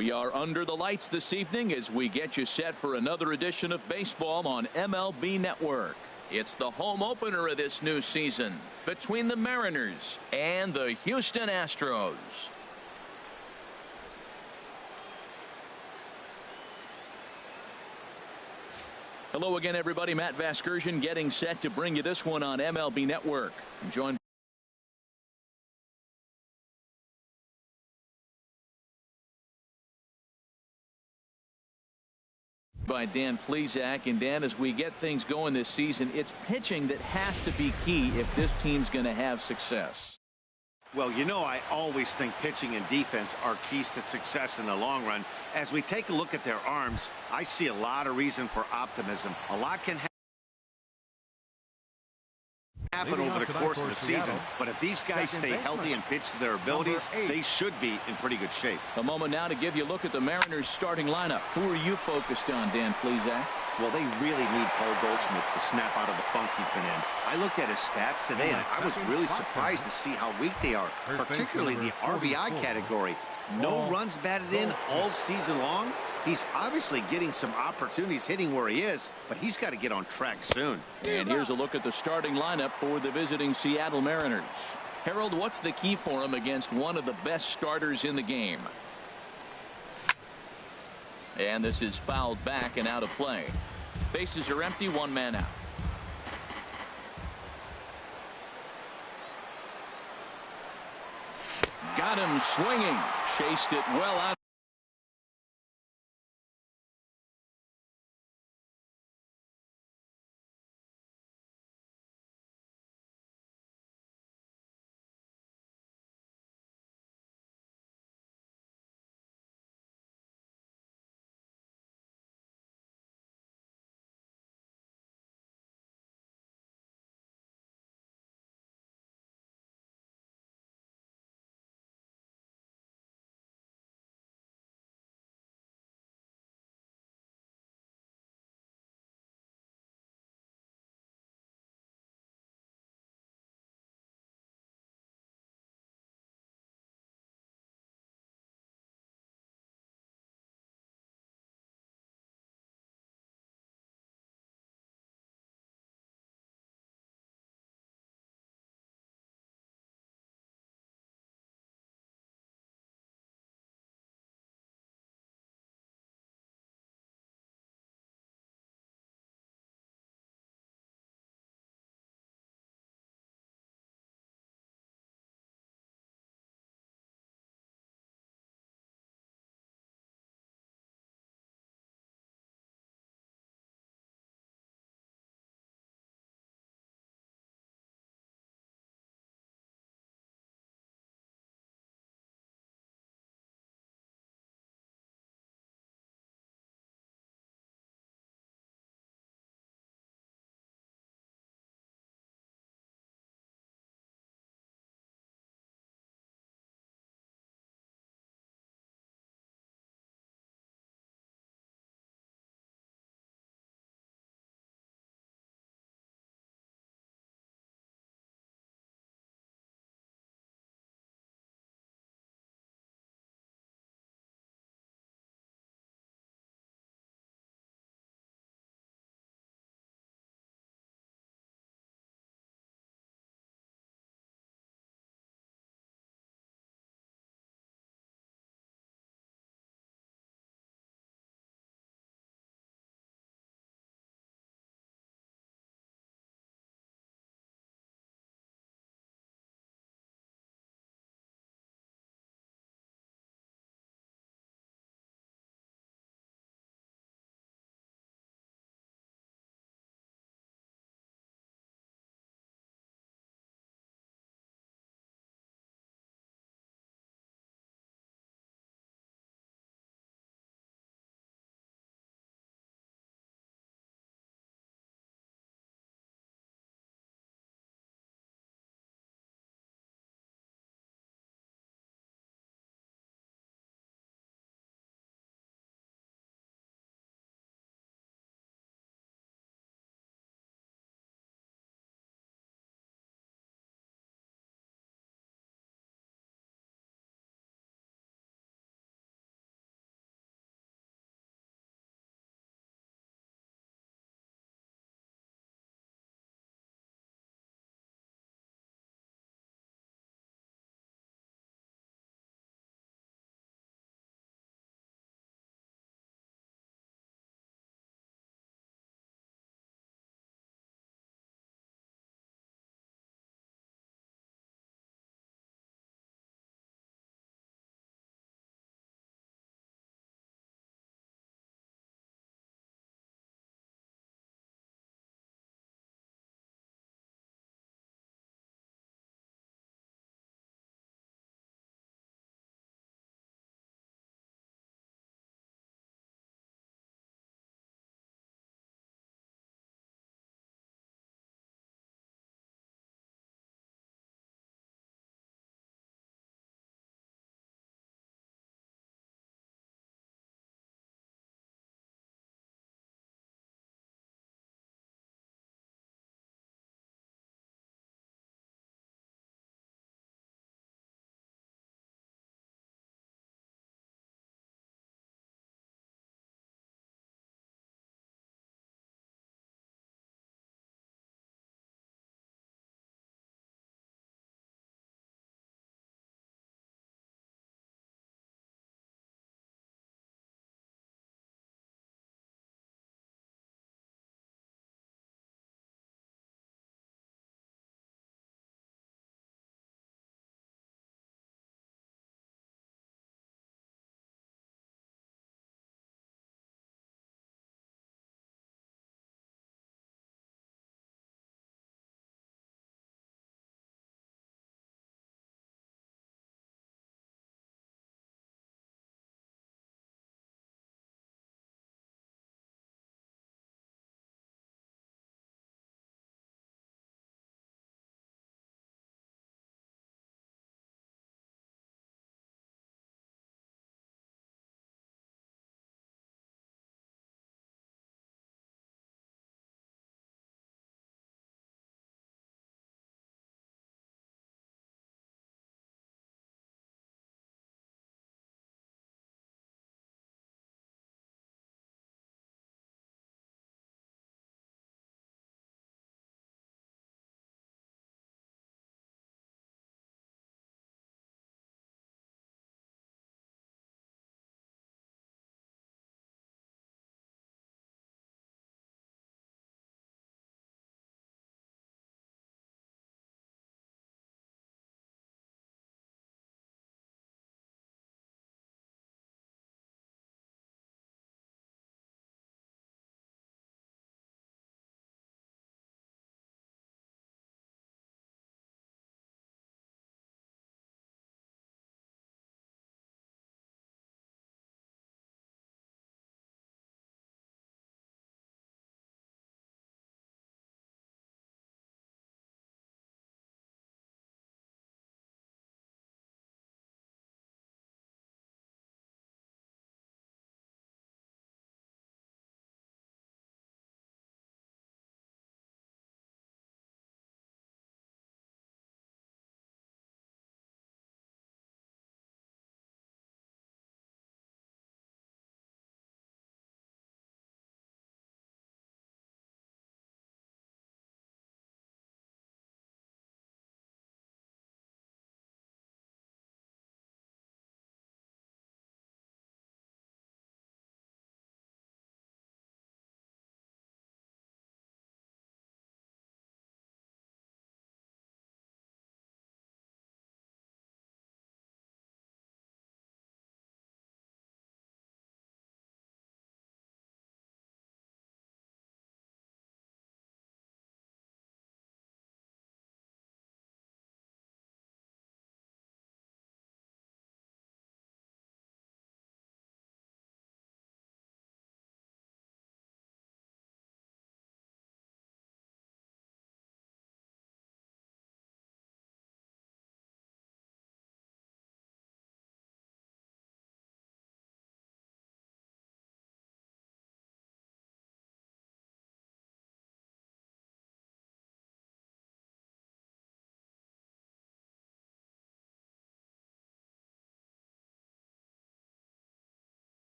We are under the lights this evening as we get you set for another edition of baseball on MLB Network. It's the home opener of this new season between the Mariners and the Houston Astros. Hello again, everybody. Matt Vasgersian getting set to bring you this one on MLB Network. I'm joined by Dan Plesac. And Dan, as we get things going this season, it's pitching that has to be key if this team's going to have success. Well, you know, I always think pitching and defense are keys to success in the long run. As we take a look at their arms, I see a lot of reason for optimism. A lot can happen over the course of the season, but if these guys stay healthy and pitch to their abilities, they should be in pretty good shape. A moment now to give you a look at the Mariners starting lineup. Who are you focused on, Dan Plesac? Well, they really need Paul Goldschmidt to snap out of the funk he's been in. I looked at his stats today, and I was really surprised to see how weak they are, particularly the RBI category. No runs batted in all season long. He's obviously getting some opportunities hitting where he is, but he's got to get on track soon. And here's a look at the starting lineup for the visiting Seattle Mariners. Harold, what's the key for him against one of the best starters in the game? And this is fouled back and out of play. Bases are empty, one man out. Got him swinging. Chased it well out.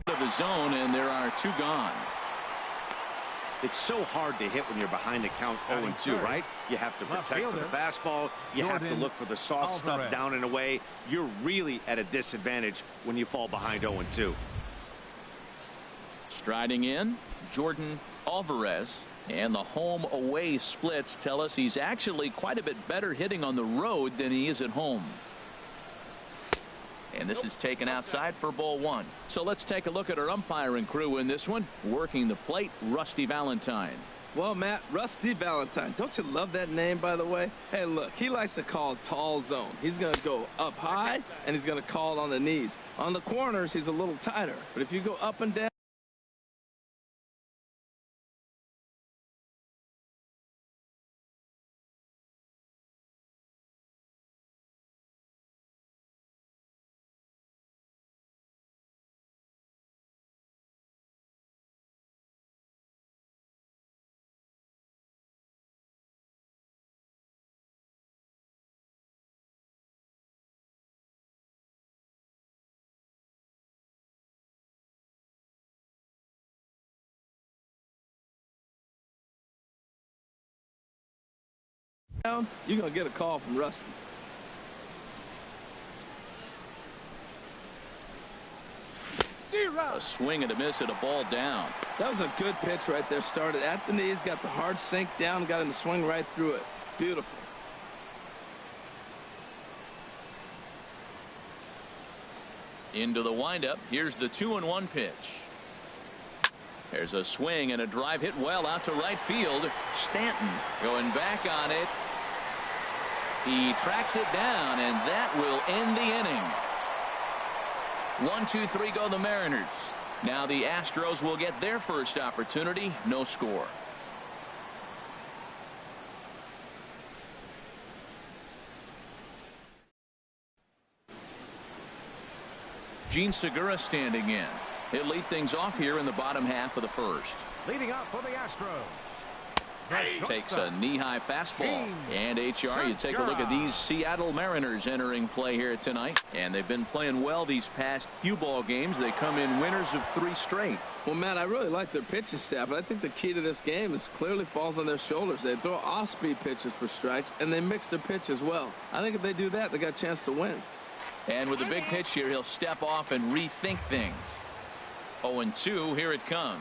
of the zone, and there are two gone. It's so hard to hit when you're behind the count 0-2, right? You have to protect for the fastball. You have to look for the soft stuff down and away. You're really at a disadvantage when you fall behind 0-2. Striding in, Jordan Alvarez. And the home-away splits tell us he's actually quite a bit better hitting on the road than he is at home. And this is taken outside for ball one. So let's take a look at our umpiring crew in this one. Working the plate, Rusty Valentine. Well, Matt, Rusty Valentine. Don't you love that name, by the way? Hey, look, he likes to call tall zone. He's going to go up high, and he's going to call it on the knees. On the corners, he's a little tighter. But if you go up and down, you're going to get a call from Rusty. A swing and a miss at a ball down. That was a good pitch right there. Started at the knees, got the hard sink down, got him to swing right through it. Beautiful. Into the windup. Here's the 2-1 pitch. There's a swing and a drive hit well out to right field. Stanton going back on it. He tracks it down, and that will end the inning. 1-2-3 go the Mariners. Now the Astros will get their first opportunity. No score. Gene Segura standing in. He'll lead things off here in the bottom half of the first. Leading up for the Astros. Takes a knee-high fastball. And HR, you take a look at these Seattle Mariners entering play here tonight. And they've been playing well these past few ball games. They come in winners of 3 straight. Well, Matt, I really like their pitching staff, but I think the key to this game is clearly falls on their shoulders. They throw off-speed pitches for strikes, and they mix their pitch as well. I think if they do that, they got a chance to win. And with a big pitch here, he'll step off and rethink things. 0-2, here it comes.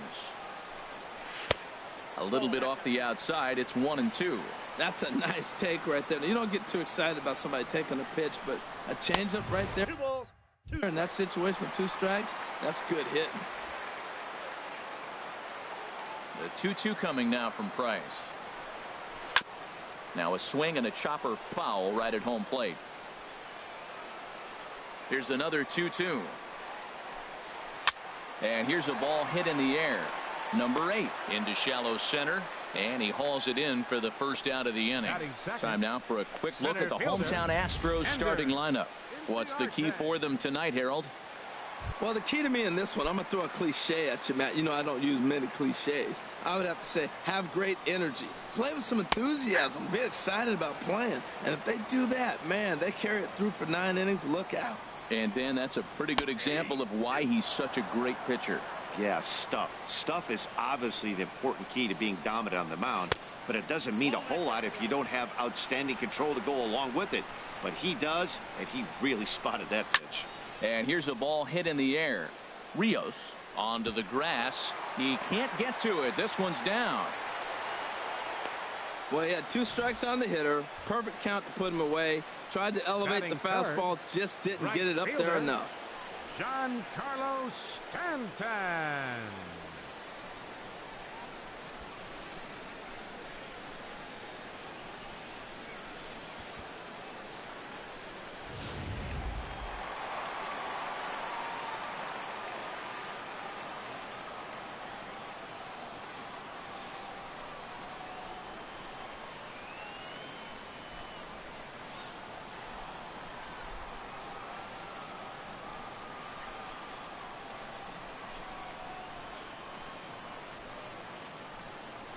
A little bit off the outside. It's 1-2. That's a nice take right there. You don't get too excited about somebody taking a pitch, but a changeup right there. 2 balls, 2. In that situation with 2 strikes, that's good hitting. The 2-2 coming now from Price. Now a swing and a chopper foul right at home plate. Here's another 2-2. And here's a ball hit in the air. Number 8 into shallow center, and he hauls it in for the first out of the inning. Time now for a quick look at the hometown Astros starting lineup. What's the key for them tonight, Harold? Well, the key to me in this one, I'm going to throw a cliche at you, Matt. You know I don't use many cliches. I would have to say have great energy. Play with some enthusiasm. Be excited about playing. And if they do that, man, they carry it through for 9 innings. Look out. And Dan, that's a pretty good example of why he's such a great pitcher. Yeah, stuff. Stuff is obviously the important key to being dominant on the mound, but it doesn't mean a whole lot if you don't have outstanding control to go along with it. But he does, and he really spotted that pitch. And here's a ball hit in the air. Rios onto the grass. He can't get to it. This one's down. Well, he had 2 strikes on the hitter. Perfect count to put him away. Tried to elevate the fastball, just didn't get it up there enough. Giancarlo Stanton.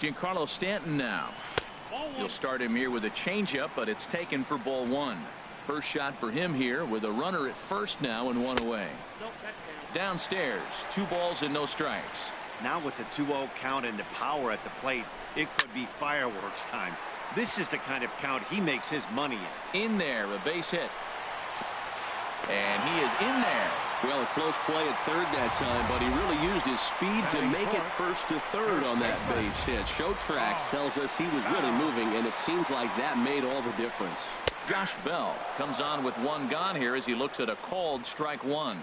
Giancarlo Stanton now. You'll start him here with a changeup, but it's taken for ball 1. first shot for him here with a runner at first now and one away. Downstairs, 2 balls and no strikes. Now with the 2-0 count and the power at the plate, it could be fireworks time. This is the kind of count he makes his money in. In there, a base hit. And he is in there. Well, a close play at third that time, but he really used his speed to make it first to third on that base hit. Show track tells us he was really moving, and it seems like that made all the difference. Josh Bell comes on with 1 gone here as he looks at a called strike 1.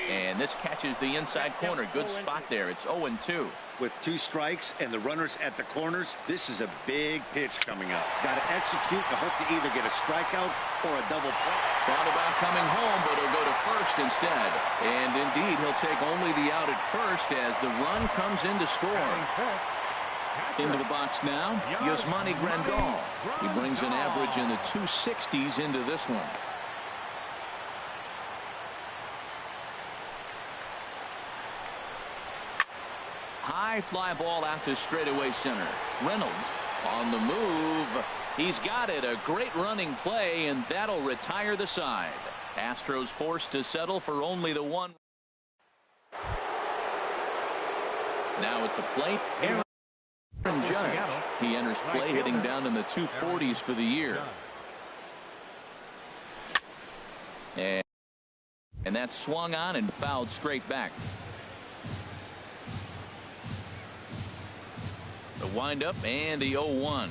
And this catches the inside corner. Good spot there. It's 0-2. With 2 strikes and the runners at the corners, this is a big pitch coming up. Got to execute to hope to either get a strikeout or a double play. Thought about coming home, but he'll go to first instead. And indeed, he'll take only the out at first as the run comes in to score. Into the box now, Yasmani Grandal. He brings an average in the 260s into this one. High fly ball out to straightaway center. Reynolds on the move. He's got it. A great running play, and that'll retire the side. Astros forced to settle for only the 1. Now at the plate, Aaron Judge. He enters play hitting down in the 240s for the year. And that's swung on and fouled straight back. The windup and the 0-1.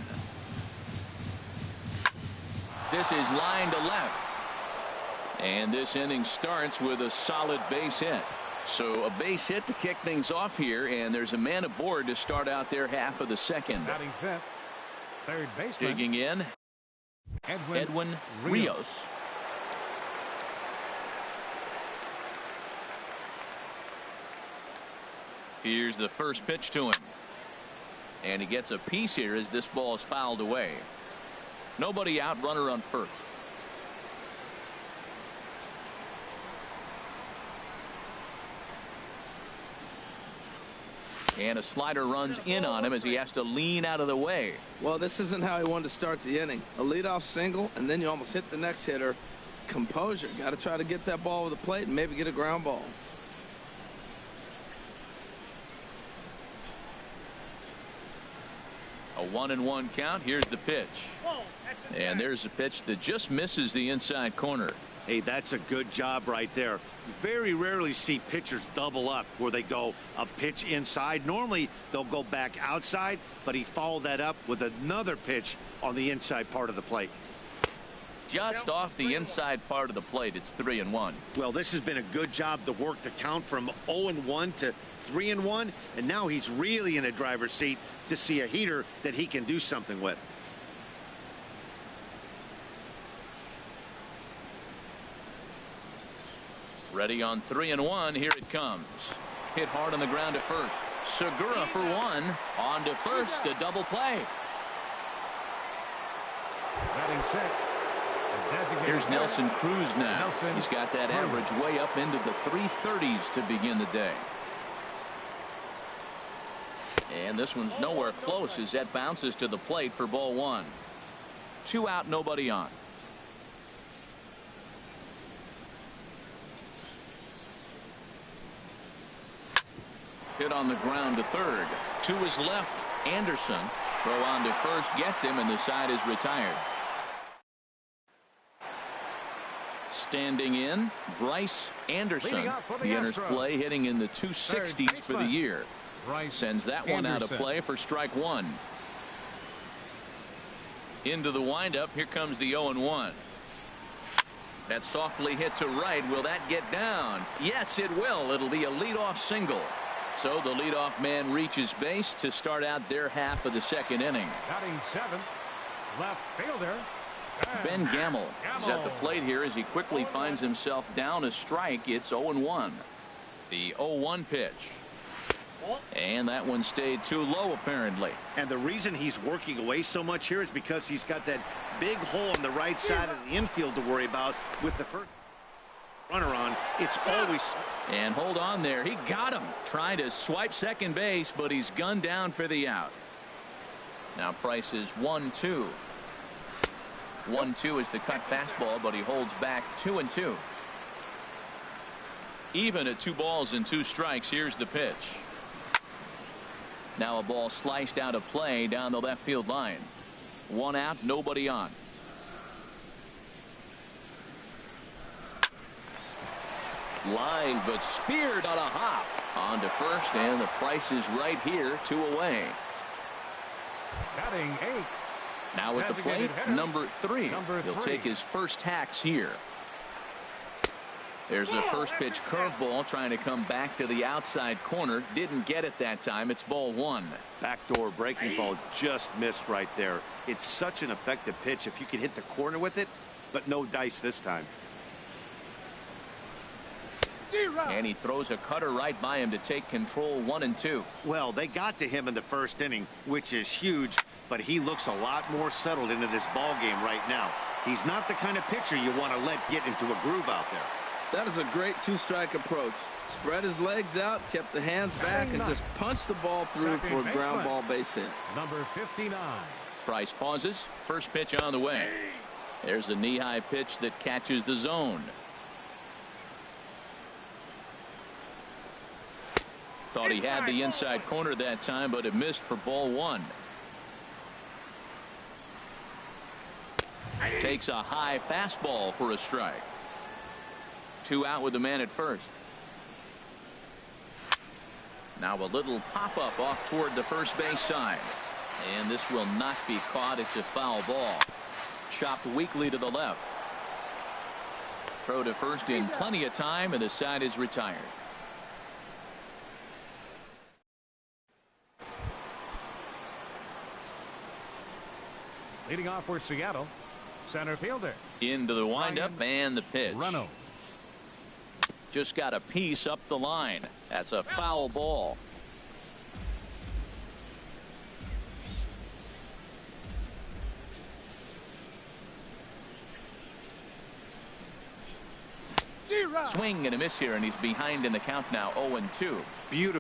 This is line to left. And this inning starts with a solid base hit. So a base hit to kick things off here, and there's a man aboard to start out their half of the second. Batting fifth, third baseman. Digging in, Edwin Rios. Here's the first pitch to him. And he gets a piece here as this ball is fouled away. Nobody out, runner on first. And a slider runs in on him as he has to lean out of the way. Well, this isn't how he wanted to start the inning. A leadoff single, and then you almost hit the next hitter. Composure. Got to try to get that ball over the plate and maybe get a ground ball. A 1-1 count. Here's the pitch. And there's a pitch that just misses the inside corner. Hey, that's a good job right there. Very rarely see pitchers double up where they go a pitch inside. Normally they'll go back outside, but he followed that up with another pitch on the inside part of the plate. Just off the inside part of the plate. It's 3-1. Well, this has been a good job to work the count from 0-1 to 3-1, and now he's really in the driver's seat to see a heater that he can do something with. Ready on 3-1. Here it comes. Hit hard on the ground to first. Segura for 1. On to first. A double play. Batting sixth. Here's Nelson Cruz now. He's got that average way up into the 330s to begin the day. And this one's nowhere close as that bounces to the plate for ball 1. 2 out, nobody on. Hit on the ground to third. To his left, Anderson. Throw on to first gets him, and the side is retired. Standing in, Bryce Anderson. He enters play hitting in the 260s for the year. Sends that one out of play for strike 1. Into the windup. Here comes the 0-1. That softly hit to right. Will that get down? Yes, it will. It'll be a leadoff single. So the leadoff man reaches base to start out their half of the second inning. Batting seventh, left fielder Ben Gamble is at the plate here as he quickly finds himself down a strike. It's 0-1. The 0-1 pitch. And that one stayed too low, apparently. And the reason he's working away so much here is because he's got that big hole on the right side of the infield to worry about with the first runner on. It's always. And hold on there. He got him. Trying to swipe second base, but he's gunned down for the out. Now Price is 1-2. 1-2 is the cut fastball, but he holds back 2-2. Even at 2 balls and 2 strikes. Here's the pitch. Now a ball sliced out of play down the left field line. 1 out, nobody on. Line, but speared on a hop. On to first, and the Price is right here, 2 away. Batting 8. Now at the plate, number 3. He'll take his first hacks here. There's the first pitch curveball trying to come back to the outside corner. Didn't get it that time. It's ball 1. Backdoor breaking ball just missed right there. It's such an effective pitch if you can hit the corner with it, but no dice this time. And he throws a cutter right by him to take control. 1-2. Well, they got to him in the first inning, which is huge, but he looks a lot more settled into this ball game right now. He's not the kind of pitcher you want to let get into a groove out there. That is a great 2-strike approach. Spread his legs out, kept the hands back, and just punched the ball through for a ground ball base hit. Number 59. Price pauses. First pitch on the way. There's a knee-high pitch that catches the zone. Thought he had the inside corner that time, but it missed for ball 1. Takes a high fastball for a strike. 2 out with the man at first. Now a little pop-up off toward the first base side. And this will not be caught. It's a foul ball. Chopped weakly to the left. Throw to first in plenty of time, and the side is retired. Leading off for Seattle, center fielder. Into the windup and the pitch. Reynolds. Just got a piece up the line. That's a foul ball. Swing and a miss here, and he's behind in the count now. 0-2. Beautiful.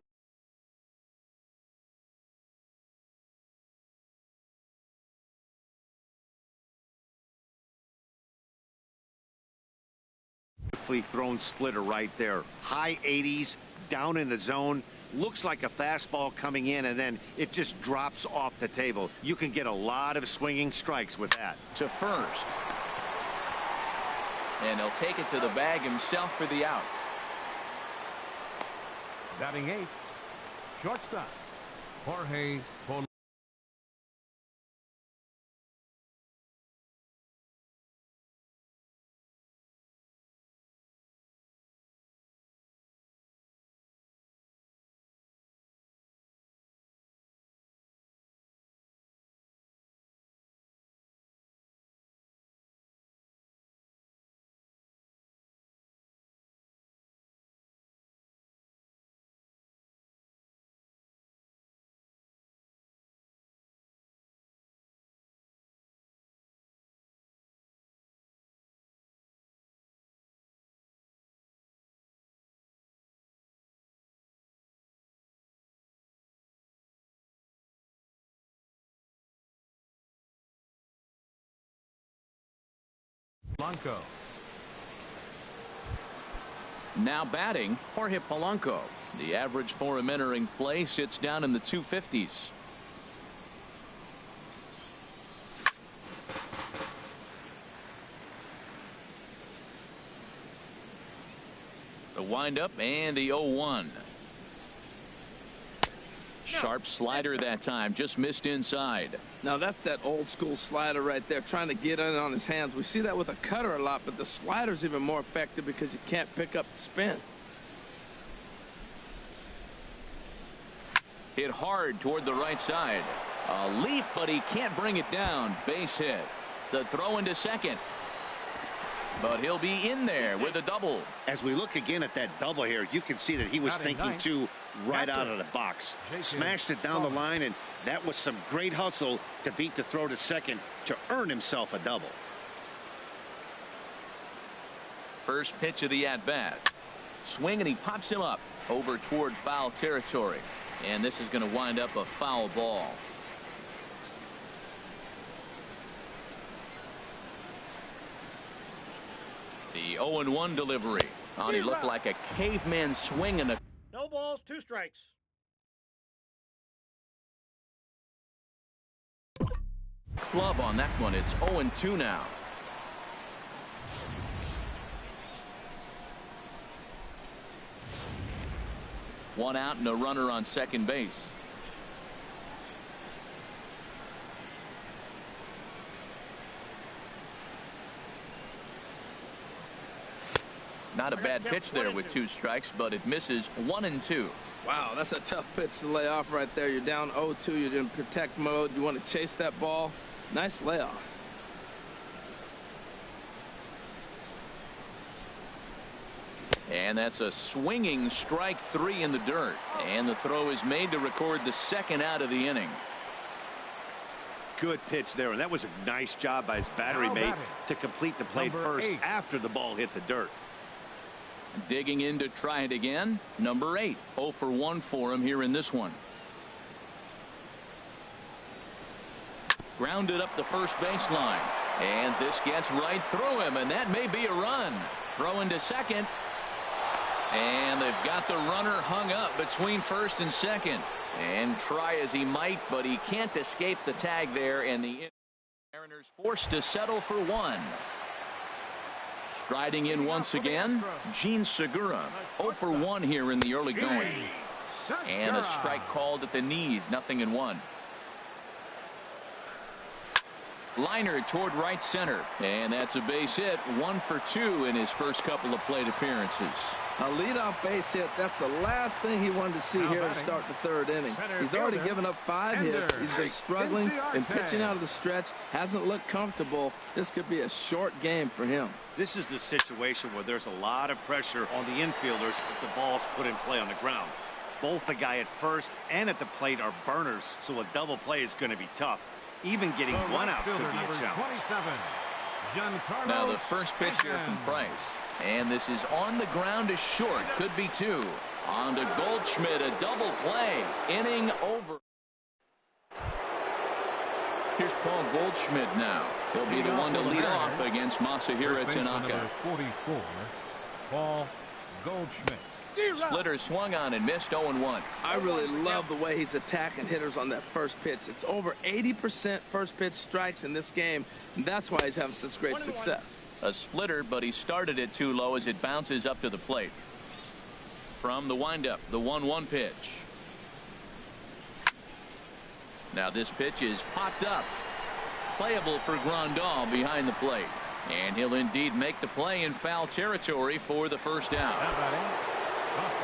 Thrown splitter right there. High 80s, down in the zone. Looks like a fastball coming in, and then it just drops off the table. You can get a lot of swinging strikes with that. To first. And he'll take it to the bag himself for the out. Batting 8. Shortstop, Jorge Polanco. Now batting, Jorge Polanco. The average for him entering play sits down in the 250s. The windup and the 0-1. Sharp slider that time, just missed inside. Now that's that old school slider right there, trying to get in on his hands. We see that with a cutter a lot, but the slider's even more effective because you can't pick up the spin. Hit hard toward the right side. A leap, but he can't bring it down. Base hit. The throw into second. But he'll be in there with a double. As we look again at that double here, you can see that he was thinking too right out of the box. Smashed it down the line, and that was some great hustle to beat the throw to second to earn himself a double. First pitch of the at-bat. Swing, and he pops him up over toward foul territory. And this is going to wind up a foul ball. The 0-1 delivery. Oh, he looked like a caveman swinging a. No balls, 2 strikes. Glove on that one. It's 0-2 now. One out and a runner on second base. Not a bad pitch there with 2 strikes, but it misses 1-2. Wow, that's a tough pitch to lay off right there. You're down 0-2. You're in protect mode. You want to chase that ball. Nice layoff. And that's a swinging strike 3 in the dirt. And the throw is made to record the 2nd out of the inning. Good pitch there, and that was a nice job by his battery mate to complete the play first after the ball hit the dirt. Digging in to try it again. Number 8. 0 for 1 for him here in this one. Grounded up the first baseline. And this gets right through him, and that may be a run. Throw into second. And they've got the runner hung up between first and second. And try as he might, but he can't escape the tag there, and the Mariners forced to settle for 1. Striding in once again, Gene Segura. 0 for 1 here in the early going. And a strike called at the knees, 0-1. Liner toward right center, and that's a base hit. 1 for 2 in his first couple of plate appearances. A leadoff base hit. That's the last thing he wanted to see here to start the 3rd inning. He's already given up 5 hits. He's been struggling and pitching out of the stretch. Hasn't looked comfortable. This could be a short game for him. This is the situation where there's a lot of pressure on the infielders if the ball's put in play on the ground. Both the guy at first and at the plate are burners, so a double play is going to be tough. Even getting 1 out could be a challenge. Now the first pitch here from Price. And this is on the ground to short. Could be 2. On to Goldschmidt, a double play. Inning over. Here's Paul Goldschmidt now. He'll be the one to lead off against Masahiro Tanaka. 44, Paul Goldschmidt. Splitter swung on and missed 0-1. I really love the way he's attacking hitters on that first pitch. It's over 80% first pitch strikes in this game, and that's why he's having such great success. A splitter, but he started it too low as it bounces up to the plate. From the windup, the 1-1 pitch. Now this pitch is popped up. Playable for Grandal behind the plate. And he'll indeed make the play in foul territory for the first out.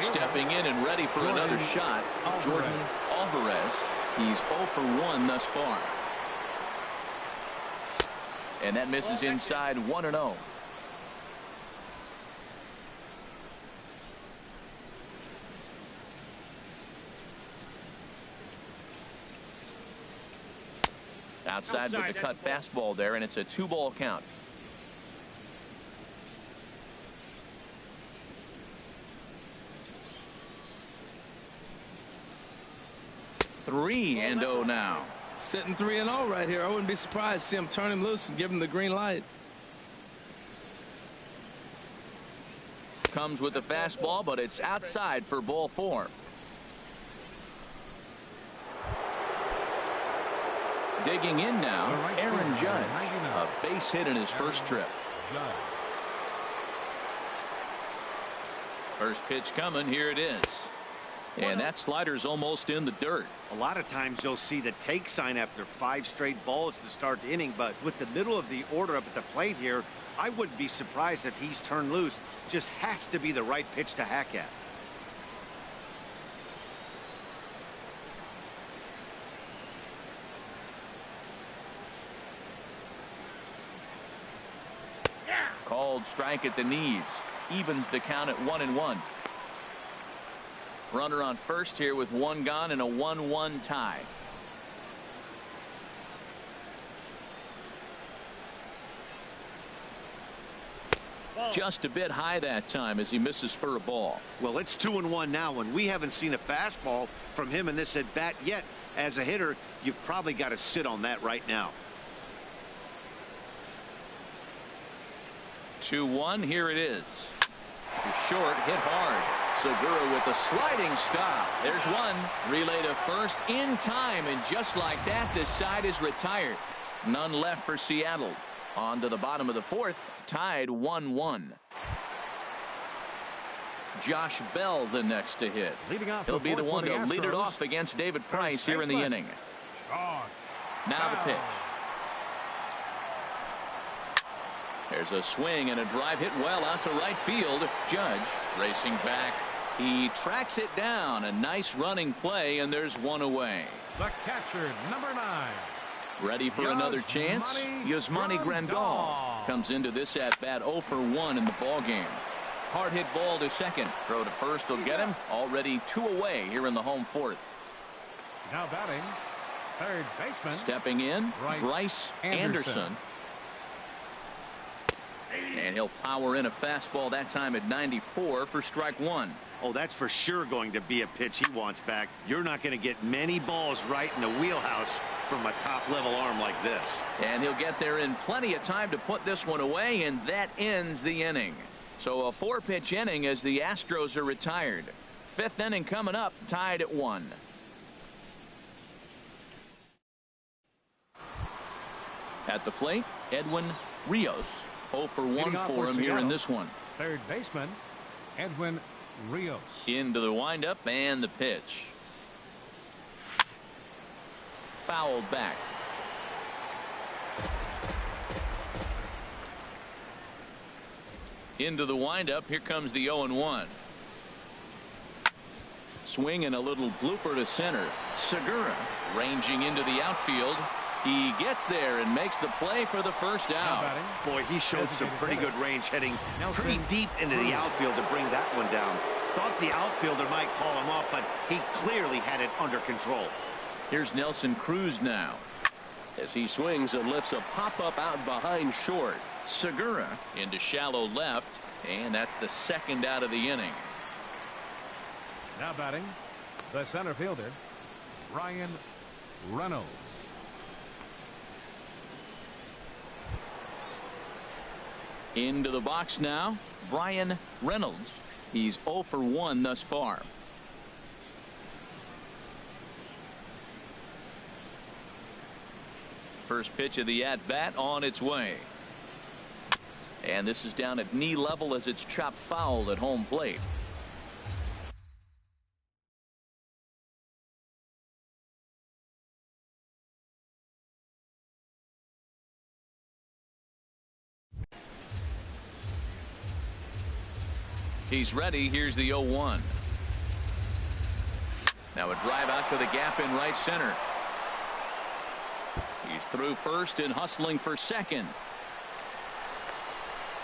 Stepping in and ready for another shot, Jordan Alvarez. He's 0 for 1 thus far. And that misses inside 1-0. Outside with the cut fastball there, and it's a 2-ball count. Three and 0 now. Sitting 3-0 right here. I wouldn't be surprised to see him turn him loose and give him the green light. Comes with the fastball, but it's outside for ball 4. Digging in now, Aaron Judge. A base hit in his first trip. First pitch coming. Here it is. And that slider's almost in the dirt. A lot of times you'll see the take sign after 5 straight balls to start the inning, but with the middle of the order up at the plate here, I wouldn't be surprised if he's turned loose. Just has to be the right pitch to hack at. Called strike at the knees. Evens the count at 1-1. Runner on first here with 1 gone and a 1-1 tie. Just a bit high that time as he misses for a ball. Well, it's 2-1 now, and we haven't seen a fastball from him in this at bat yet. As a hitter, you've probably got to sit on that right now. 2-1. Here it is. Short, hit hard. Segura with a sliding stop. There's one. Relay to first in time, and just like that, this side is retired. None left for Seattle. On to the bottom of the fourth, tied 1-1. Josh Bell the next to hit. He'll be the one to lead it off against David Price here in the inning. Now the pitch. There's a swing and a drive hit well out to right field. Judge racing back. He tracks it down. A nice running play, and there's one away. The catcher, number 9. Ready for another chance? Yasmani Grandal comes into this at bat 0 for 1 in the ball game. Hard hit ball to second. Throw to first will get him. Already 2 away here in the home fourth. Now batting, third baseman. Stepping in, Bryce Anderson. And he'll power in a fastball that time at 94 for strike 1. Oh, that's for sure going to be a pitch he wants back. You're not going to get many balls right in the wheelhouse from a top-level arm like this. And he'll get there in plenty of time to put this one away, and that ends the inning. So a 4-pitch inning as the Astros are retired. 5th inning coming up, tied at 1. At the plate, Edwin Rios. 0 for 1 for him here in this one. Third baseman, Edwin Rios. Into the windup and the pitch. Fouled back. Into the windup. Here comes the 0-1. Swing and a little blooper to center. Segura ranging into the outfield. He gets there and makes the play for the first out. Boy, he showed some pretty good range heading pretty deep into the outfield to bring that one down. Thought the outfielder might call him off, but he clearly had it under control. Here's Nelson Cruz now as he swings and lifts a pop-up out behind short. Segura into shallow left, and that's the second out of the inning. Now batting, the center fielder, Ryan Reynolds. Into the box now, Brian Reynolds. He's 0 for 1 thus far. First pitch of the at-bat on its way. And this is down at knee level as it's chopped foul at home plate. He's ready. Here's the 0-1. Now a drive out to the gap in right center. He's through first and hustling for second.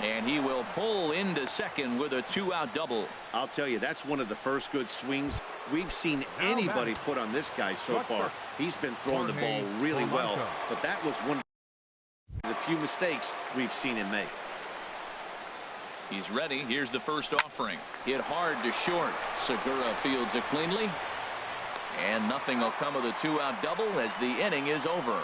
And he will pull into second with a 2-out double. I'll tell you, that's one of the first good swings we've seen anybody put on this guy so far. He's been throwing the ball really well, but that was one of the few mistakes we've seen him make. He's ready. Here's the first offering. Hit hard to short. Segura fields it cleanly. And nothing will come of the 2-out double as the inning is over.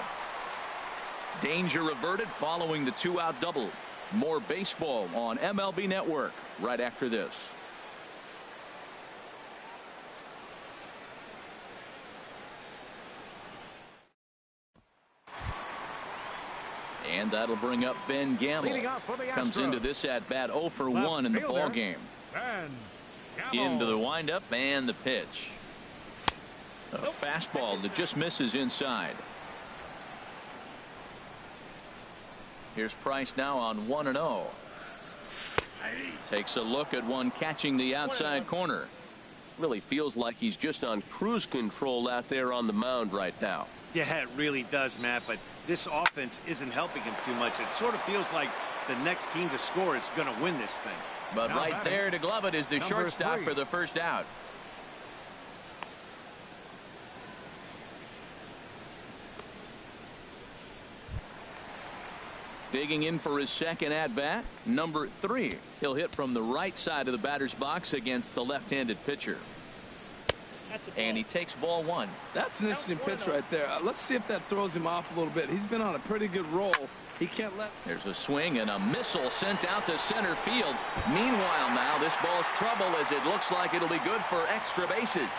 Danger averted following the 2-out double. More baseball on MLB Network right after this. And that'll bring up Ben Gamble. Comes into this at bat 0 for 1 in the ball game. Into the windup and the pitch. A fastball that just misses inside. Here's Price now on 1-0. Takes a look at one catching the outside corner. Really feels like he's just on cruise control out there on the mound right now. Yeah, it really does, Matt, but this offense isn't helping him too much. It sort of feels like the next team to score is going to win this thing. But now right there to glove it is the shortstop for the first out. Digging in for his second at-bat, number 3. He'll hit from the right side of the batter's box against the left-handed pitcher. And he takes ball one. That's an interesting pitch right there. Let's see if that throws him off a little bit. He's been on a pretty good roll. He can't let. There's a swing and a missile sent out to center field. Meanwhile, now this ball's trouble as it looks like it'll be good for extra bases.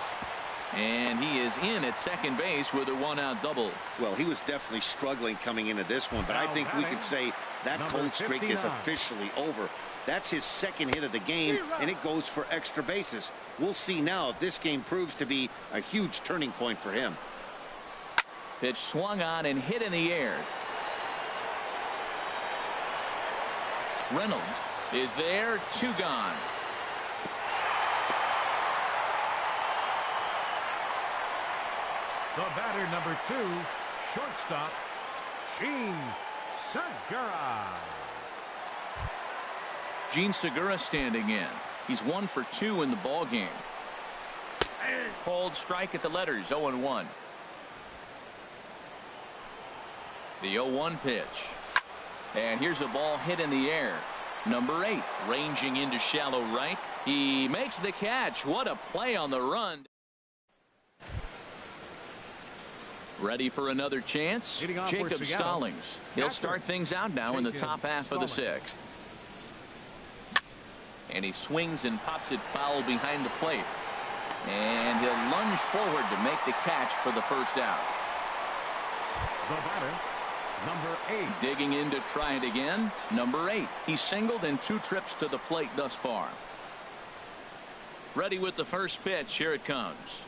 And he is in at second base with a one-out double. Well, he was definitely struggling coming into this one, but I think we could say that cold streak is officially over. That's his second hit of the game, and it goes for extra bases. We'll see now if this game proves to be a huge turning point for him. Pitch swung on and hit in the air. Reynolds is there, 2 gone. The batter, number 2, shortstop, Gene Segura. Gene Segura standing in. He's 1 for 2 in the ball game. Called strike at the letters, 0-1. The 0-1 pitch. And here's a ball hit in the air. Number 8 ranging into shallow right. He makes the catch. What a play on the run. Ready for another chance? Jacob Stallings. He'll start things out now in the top half of the 6th. And he swings and pops it foul behind the plate. And he'll lunge forward to make the catch for the first out. The batter, number 8. Digging in to try it again. Number 8. He's singled in 2 trips to the plate thus far. Ready with the first pitch. Here it comes.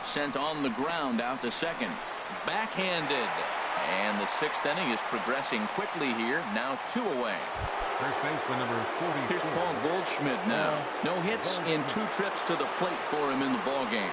Sent on the ground out to second. Backhanded. And the 6th inning is progressing quickly here. Now 2 away. First baseman number 44. Here's Paul Goldschmidt now. No hits in 2 trips to the plate for him in the ball game.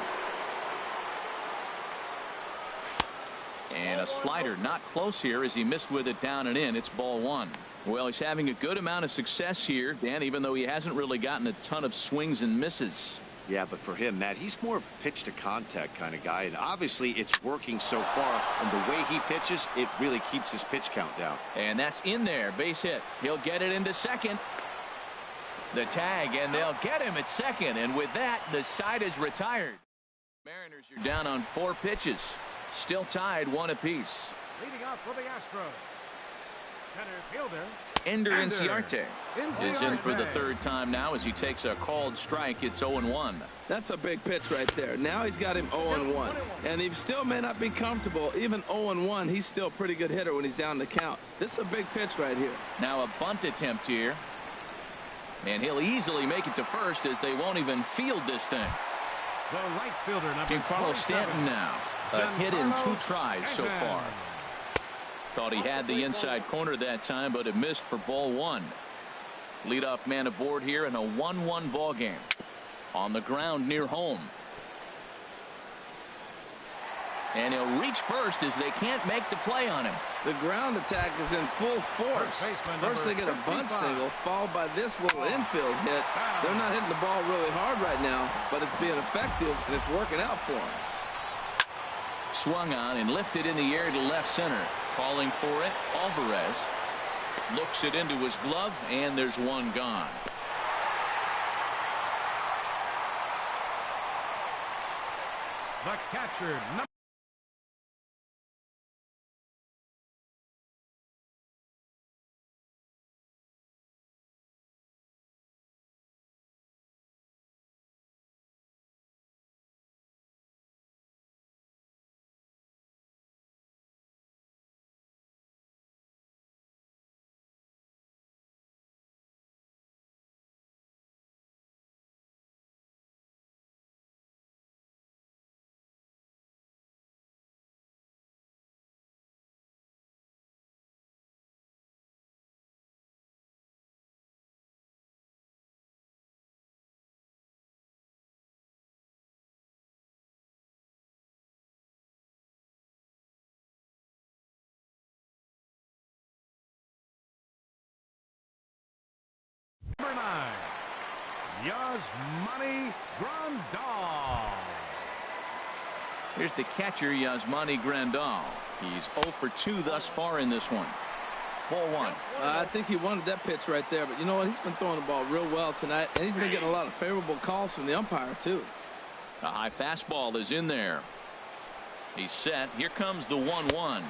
And a slider not close here as he missed with it down and in. It's ball 1. Well, he's having a good amount of success here, Dan, even though he hasn't really gotten a ton of swings and misses. Yeah, but for him, Matt, he's more of a pitch to contact kind of guy, and obviously it's working so far, and the way he pitches, it really keeps his pitch count down. And that's in there. Base hit. He'll get it into second. The tag, and they'll get him at second, and with that, the side is retired. Mariners are down on 4 pitches. Still tied 1 apiece. Leading off for the Astros, center fielder Ender Inciarte is in for the 3rd time now as he takes a called strike. It's 0-1. That's a big pitch right there. Now he's got him 0-1. And he still may not be comfortable. Even 0-1, he's still a pretty good hitter when he's down the count. This is a big pitch right here. Now a bunt attempt here. And he'll easily make it to first as they won't even field this thing. The right fielder, number Giancarlo Stanton now. A hit in 2 tries so far. Thought he had the inside corner that time, but it missed for ball 1. Leadoff man aboard here in a 1-1 ball game. On the ground near home. And he'll reach first as they can't make the play on him. The ground attack is in full force. First they get a bunt single, followed by this little infield hit. They're not hitting the ball really hard right now, but it's being effective, and it's working out for them. Swung on and lifted in the air to left center. Calling for it, Alvarez looks it into his glove, and there's 1 gone. The catcher, number number 9, Yasmani Grandal. Here's the catcher, Yasmani Grandal. He's 0 for 2 thus far in this one. ball one. I think he wanted that pitch right there, but you know what? He's been throwing the ball real well tonight, and he's been getting a lot of favorable calls from the umpire, too. A high fastball is in there. He's set. Here comes the 1-1.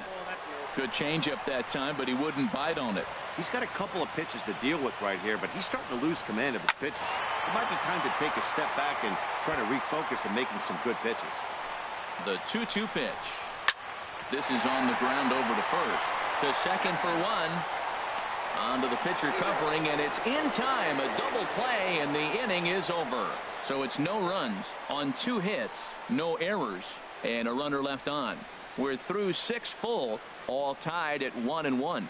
Good changeup that time, but he wouldn't bite on it. He's got a couple of pitches to deal with right here, but he's starting to lose command of his pitches. It might be time to take a step back and try to refocus and making some good pitches. The 2-2 pitch. This is on the ground over to first. To second for one. Onto the pitcher covering, and it's in time. A double play, and the inning is over. So it's no runs on 2 hits, no errors, and a runner left on. We're through 6 full, all tied at 1-1.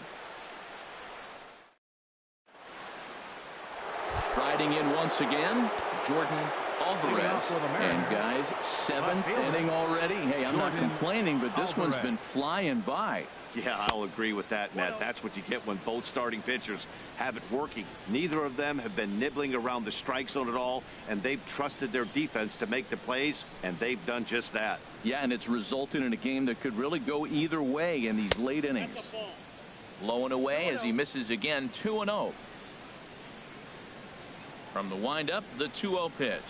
Striding in once again, Jordan Alvarez. And guys, 7th inning already. Hey, I'm not complaining, but this one's been flying by. Yeah, I'll agree with that, Matt. That's what you get when both starting pitchers have it working. Neither of them have been nibbling around the strike zone at all, and they've trusted their defense to make the plays, and they've done just that. Yeah, and it's resulted in a game that could really go either way in these late innings. Low and away as he misses again, 2-0. From the windup, the 2-0 pitch.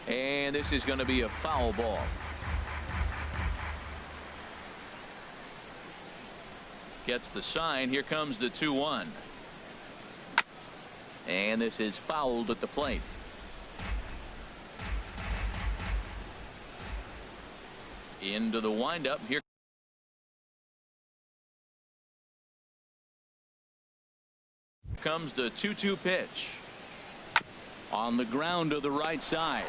And this is going to be a foul ball. Gets the sign. Here comes the 2-1. And this is fouled at the plate. Into the windup. Here comes the 2-2 pitch. On the ground to the right side.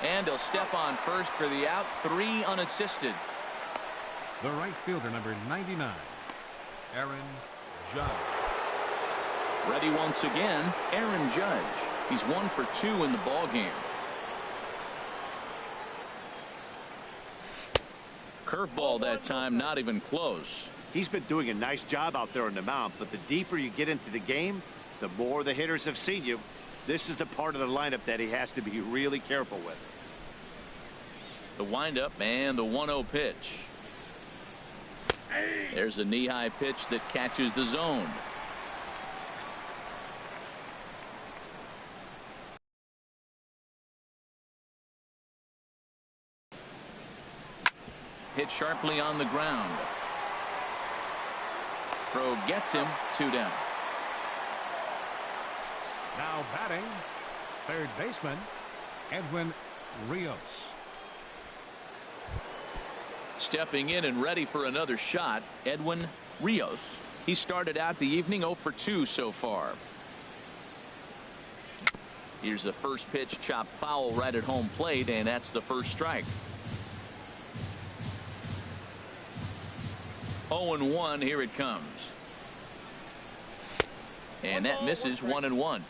And he'll step on first for the out. 3 unassisted. The right fielder, number 99, Aaron Judge. Ready once again, Aaron Judge. He's 1 for 2 in the ball game. Curveball that time, not even close. He's been doing a nice job out there on the mound, but the deeper you get into the game, the more the hitters have seen you. This is the part of the lineup that he has to be really careful with. The windup and the 1-0 pitch. There's a knee-high pitch that catches the zone. Hit sharply on the ground. Throw gets him. 2 down. Now batting, third baseman, Edwin Rios. Stepping in and ready for another shot, Edwin Rios. He started out the evening 0 for 2 so far. Here's the first pitch, chopped foul right at home plate, and that's the first strike. 0-1, here it comes. And that misses. 1-1.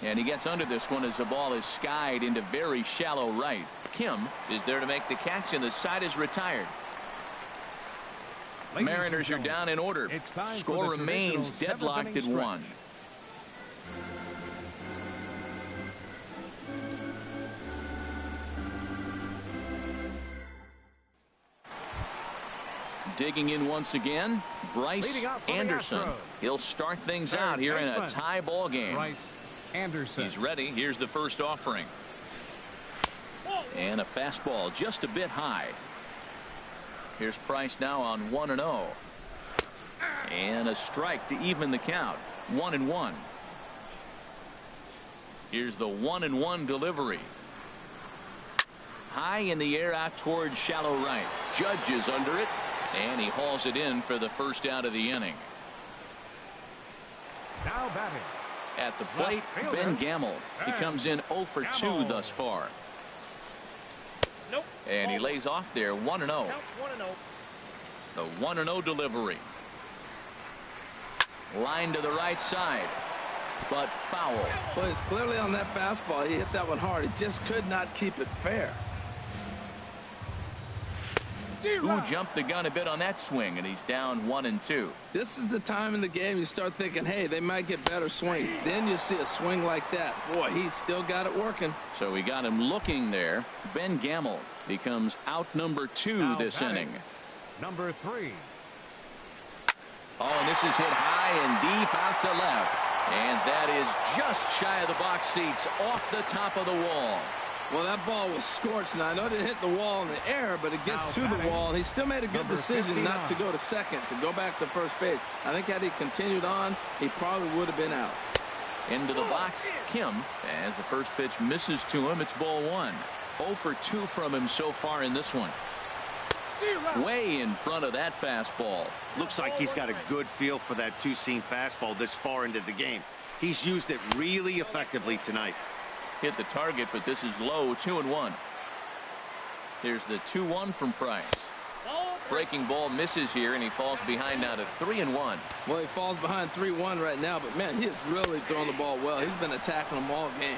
And he gets under this one as the ball is skied into very shallow right. Kim is there to make the catch, and the side is retired. Mariners are down in order. Score remains deadlocked at 1. Digging in once again, Bryce Anderson. He'll start things out here in a tie ball game. Bryce Anderson. He's ready. Here's the first offering. And a fastball just a bit high. Here's Price now on 1-0. And a strike to even the count. 1-1. Here's the 1-1 delivery. High in the air out towards shallow right. Judge is under it. And he hauls it in for the first out of the inning. Now batting. At the plate, Ben Gamel. He comes in 0 for 2 thus far. And he lays off there. 1-0. The 1-0 delivery. Line to the right side. But foul. Well, it's clearly on that fastball. He hit that one hard. He just could not keep it fair. who jumped the gun a bit on that swing, and he's down 1-2. This is the time in the game you start thinking, hey, they might get better swings. Then you see a swing like that. Boy, he's still got it working. So we got him looking there. Ben Gamble becomes out number 2 this inning. Number 3. Oh, and this is hit high and deep out to left. And that is just shy of the box seats, off the top of the wall. Well, that ball was scorched. Now, I know it didn't hit the wall in the air, but it gets to the wall. And he still made a good decision not to go to second, to go back to first base. I think had he continued on, he probably would have been out. Into the box, Kim, as the first pitch misses to him. It's ball 1. 0 for 2 from him so far in this one. Way in front of that fastball. Looks like he's got a good feel for that two-seam fastball this far into the game. He's used it really effectively tonight. Hit the target, but this is low. 2-1. Here's the 2-1 from Price. Breaking ball misses here, and he falls behind now to 3-1. Well, he falls behind 3-1 right now, but man, he has really thrown the ball well. He's been attacking them all game.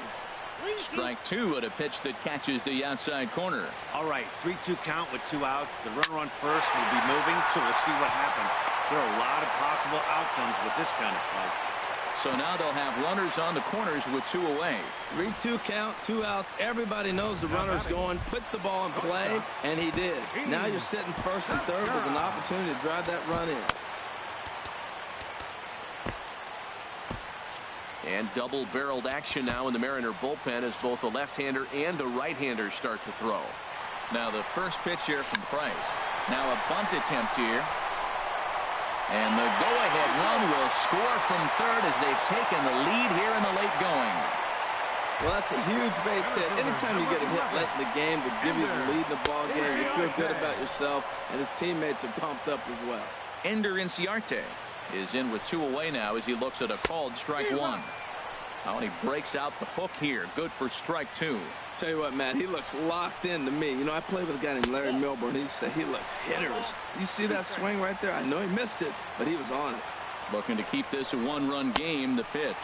Strike 2 at a pitch that catches the outside corner. All right, 3-2 count with 2 outs. The runner on first will be moving, so we'll see what happens. There are a lot of possible outcomes with this kind of play. So now they'll have runners on the corners with 2 away. 3-2 count, 2 outs. Everybody knows the runner's going. Put the ball in play, and he did. Now you're sitting first and third with an opportunity to drive that run in. And double-barreled action now in the Mariner bullpen as both a left-hander and a right-hander start to throw. Now the first pitch here from Price. Now a bunt attempt here. And the go-ahead run will score from third as they've taken the lead here in the late going. Well, that's a huge base hit. Anytime you get a hit late in the game to give you the lead in the ball game, you feel good about yourself, and his teammates are pumped up as well. Ender Inciarte is in with 2 away now as he looks at a called strike 1. Oh, and he breaks out the hook here. Good for strike 2. Tell you what, Matt, he looks locked in to me. You know, I played with a guy named Larry Milburn. He said he looks hitters. You see that swing right there? I know he missed it, but he was on it. Looking to keep this a 1-run game. The pitch.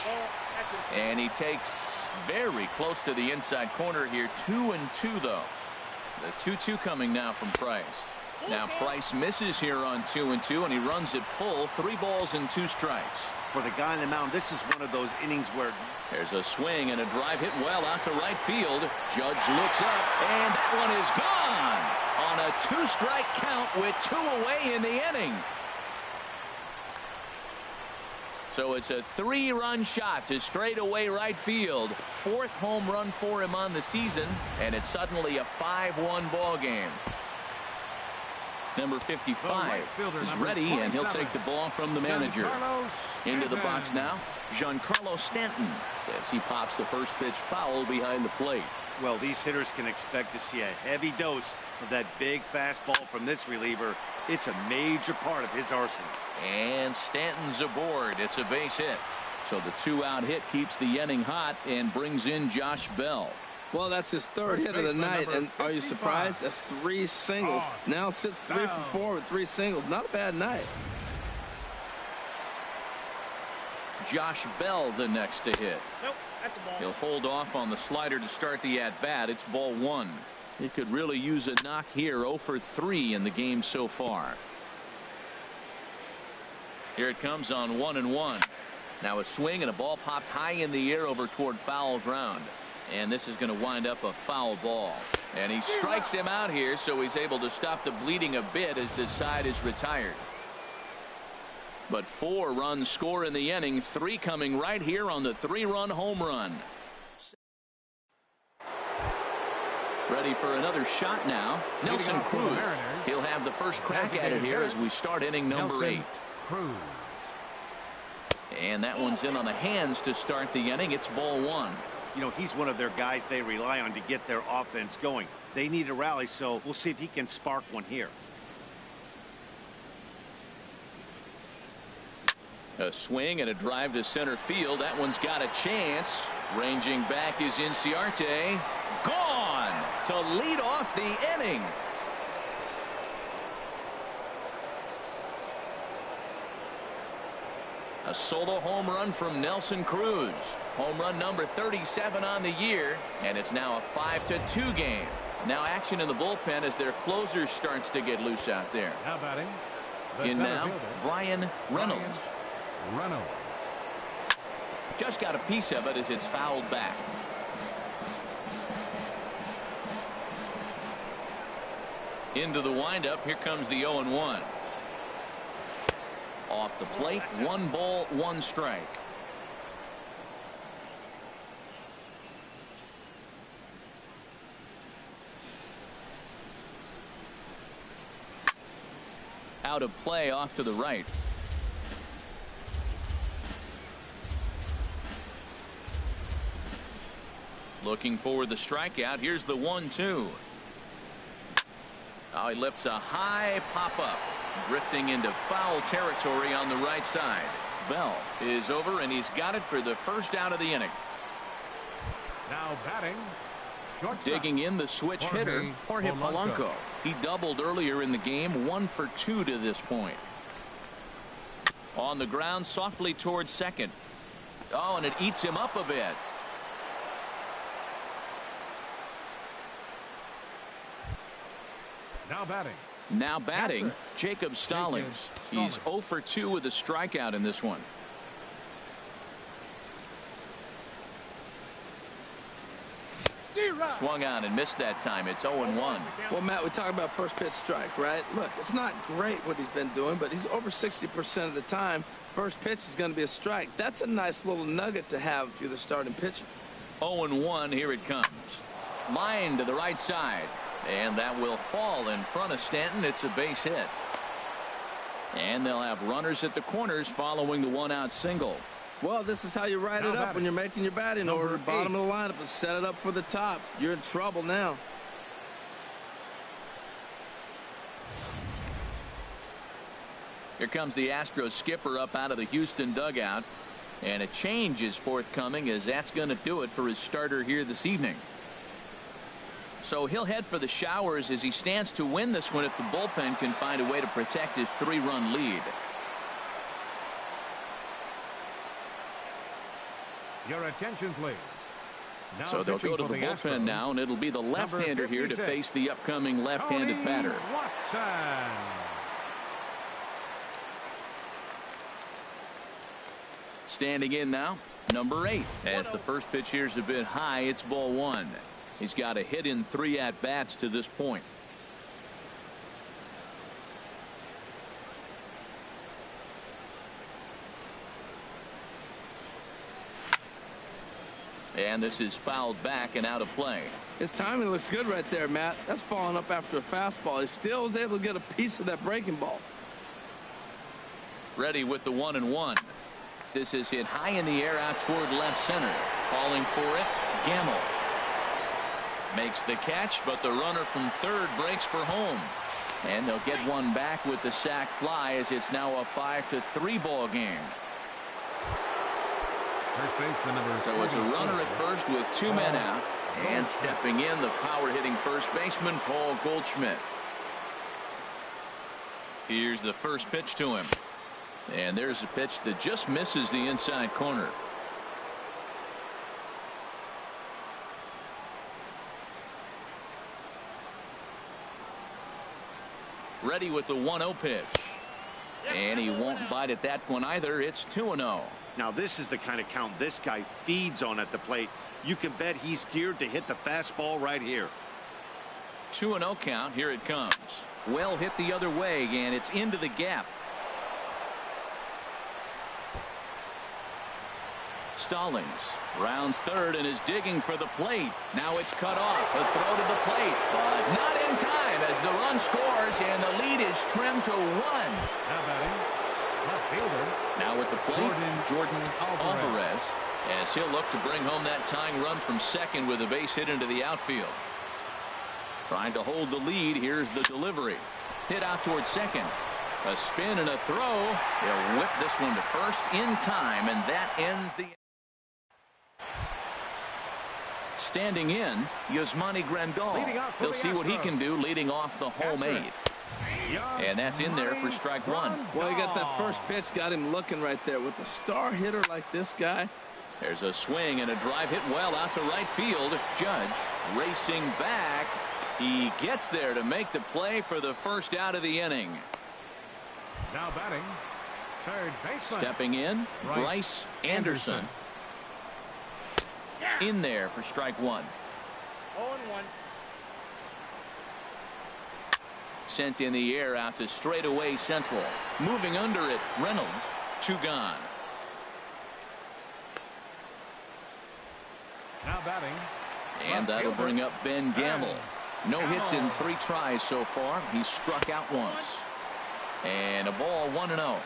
And he takes very close to the inside corner here. 2-2 though. The 2-2 coming now from Price. Now Price misses here on 2-2, and he runs it full. 3 balls and 2 strikes. For the guy on the mound, this is one of those innings where there's a swing and a drive hit well out to right field. Judge looks up, and that one is gone on a 2-strike count with 2 away in the inning. So it's a 3-run shot to straightaway right field. 4th home run for him on the season, and it's suddenly a 5-1 ball game. Number 55 is ready, and he'll take the ball from the manager. Into the box now, Giancarlo Stanton, as he pops the first pitch foul behind the plate. Well, these hitters can expect to see a heavy dose of that big fastball from this reliever. It's a major part of his arsenal. And Stanton's aboard. It's a base hit. So the 2-out hit keeps the inning hot and brings in Josh Bell. Well, that's his 3rd hit of the night, and are you surprised? That's 3 singles. Now sits 3 for 4 with 3 singles. Not a bad night. Josh Bell the next to hit. Nope, that's a ball. He'll hold off on the slider to start the at-bat. It's ball 1. He could really use a knock here. 0 for 3 in the game so far. Here it comes on 1-1. Now a swing and a ball popped high in the air over toward foul ground. And this is going to wind up a foul ball. And he strikes him out here, so he's able to stop the bleeding a bit as this side is retired. But 4 runs score in the inning, 3 coming right here on the 3-run home run. Ready for another shot now. Nelson Cruz. He'll have the first crack at it here as we start inning number 8. And that one's in on the hands to start the inning. It's ball 1. You know, he's one of their guys they rely on to get their offense going. They need a rally, so we'll see if he can spark one here. A swing and a drive to center field. That one's got a chance. Ranging back is Inciarte. Gone to lead off the inning. A solo home run from Nelson Cruz. Home run number 37 on the year, and it's now a 5-2 game. Now action in the bullpen as their closer starts to get loose out there. Now batting. In now, Brian Reynolds. Just got a piece of it as it's fouled back. Into the windup. Here comes the 0-1. Off the plate. 1 ball, 1 strike. Out of play off to the right. Looking for the strikeout. Here's the 1-2. Oh, he lifts a high pop up, drifting into foul territory on the right side. Bell is over, and he's got it for the first out of the inning. Now batting. Digging in the switch hitter, Jorge Polanco. He doubled earlier in the game, 1 for 2 to this point. On the ground, softly towards second. Oh, and it eats him up a bit. Now batting, Jacob Stallings. He's 0 for 2 with a strikeout in this one. Swung on and missed that time. It's 0-1. Well, Matt, we talk about first pitch strike, right? Look, it's not great what he's been doing, but he's over 60% of the time. First pitch is going to be a strike. That's a nice little nugget to have if you're the starting pitcher. 0-1. Here it comes. Line to the right side. And that will fall in front of Stanton. It's a base hit. And they'll have runners at the corners following the 1-out single. Well, this is how you write it up when you're making your batting order. Bottom of the lineup and set it up for the top. You're in trouble now. Here comes the Astros skipper up out of the Houston dugout. And a change is forthcoming, as that's going to do it for his starter here this evening. So he'll head for the showers as he stands to win this one if the bullpen can find a way to protect his 3-run lead. Your attention, please. Now so they'll go to the bullpen Astros, now, and it'll be the left-hander here to face the upcoming left-handed batter. Watson. Standing in now, number 8. As the first pitch here is a bit high, it's ball 1. He's got a hit in 3 at-bats to this point. And this is fouled back and out of play. His timing looks good right there, Matt. That's falling up after a fastball. He still was able to get a piece of that breaking ball. Ready with the 1-1. This is hit high in the air out toward left center. Calling for it, Gamble. Makes the catch, but the runner from third breaks for home. And they'll get one back with the sac fly, as it's now a 5-3 ball game. So it's a runner at first with 2 men out. And stepping in, the power-hitting first baseman, Paul Goldschmidt. Here's the first pitch to him. And there's a pitch that just misses the inside corner. Ready with the 1-0 pitch. And he won't bite at that one either. It's 2-0. Now this is the kind of count this guy feeds on at the plate. You can bet he's geared to hit the fastball right here. 2-0 count. Here it comes. Well hit the other way, and it's into the gap. Stallings rounds third and is digging for the plate. Now it's cut off. A throw to the plate, but not in time as the run scores and the lead is trimmed to 1. Now batting, left fielder. Now at the plate, Jordan Alvarez, as he'll look to bring home that tying run from second with a base hit into the outfield. Trying to hold the lead. Here's the delivery. Hit out towards second. A spin and a throw. They'll whip this one to first in time, and that ends the. Standing in, Yasmani Grandal. They'll see what he can do leading off the home 8th. And that's in there for strike 1. Well, he got that first pitch, got him looking right there. With a star hitter like this guy. There's a swing and a drive hit well out to right field. Judge racing back. He gets there to make the play for the first out of the inning. Now batting, third baseman. Stepping in, Bryce Anderson. In there for strike one. 0-1. Sent in the air out to straightaway central. Moving under it, Reynolds. 2 gone. Now batting. And that'll bring up Ben Gamble. No hits in 3 tries so far. He's struck out once. And a ball 1-0.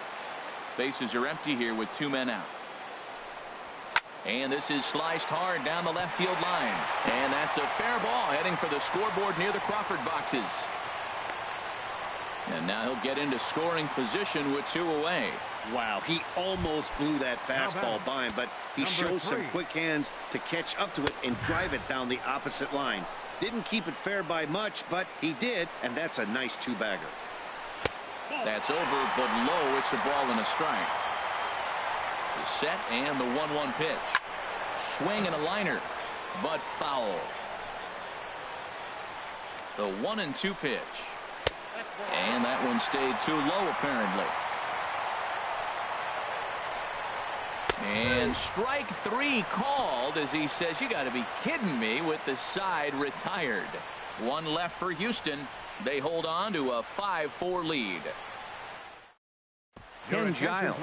Bases are empty here with 2 men out. And this is sliced hard down the left field line. And that's a fair ball heading for the scoreboard near the Crawford boxes. And now he'll get into scoring position with 2 away. Wow, he almost blew that fastball by him, but he shows some 3. quick hands to catch up to it and drive it down the opposite line. Didn't keep it fair by much, but he did, and that's a nice 2-bagger. That's over, but low. It's a ball and a strike. The set and the 1-1 pitch. Swing and a liner, but foul. The 1-2 pitch. And that one stayed too low, apparently. And strike 3 called as he says, you got to be kidding me, with the side retired. 1 left for Houston. They hold on to a 5-4 lead. Ken Giles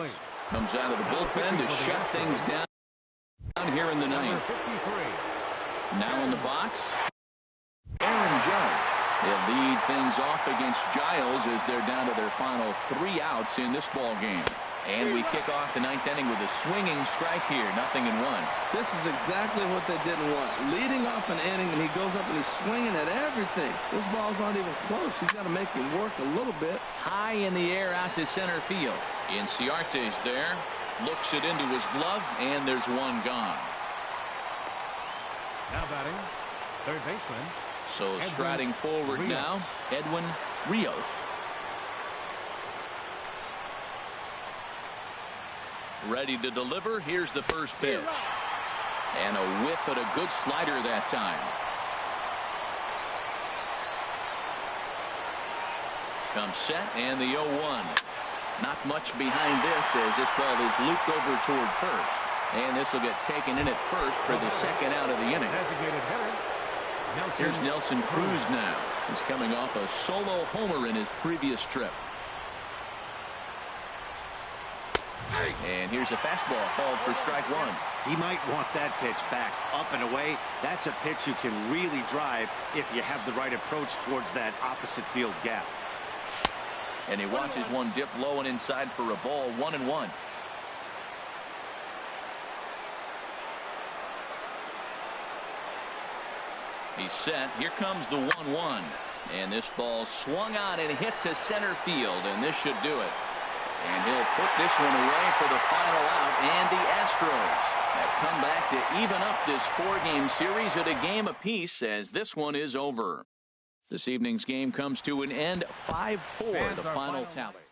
comes out of the bullpen to shut things down here in the ninth. Now in the box, Aaron Judge. They'll lead things off against Giles as they're down to their final 3 outs in this ball game. And we kick off the 9th inning with a swinging strike here. 0-1. This is exactly what they didn't want. Leading off an inning, and he goes up and he's swinging at everything. Those balls aren't even close. He's got to make him work a little bit. High in the air out to center field. Inciarte's there. Looks it into his glove, and there's 1 gone. Now batting, third baseman. So striding forward now, Edwin Rios. Ready to deliver. Here's the first pitch. And a whiff at a good slider that time. Comes set and the 0-1. Not much behind this as this ball is looped over toward first. And this will get taken in at first for the second out of the inning. Here's Nelson Cruz now. He's coming off a solo homer in his previous trip. And here's a fastball called for strike 1. He might want that pitch back up and away. That's a pitch you can really drive if you have the right approach towards that opposite field gap. And he watches one dip low and inside for a ball. 1-1. He's set. Here comes the 1-1. And this ball swung on and hit to center field, and this should do it. And he'll put this one away for the final out. And the Astros have come back to even up this 4-game series at a game apiece as this one is over. This evening's game comes to an end. 5-4, the final tally.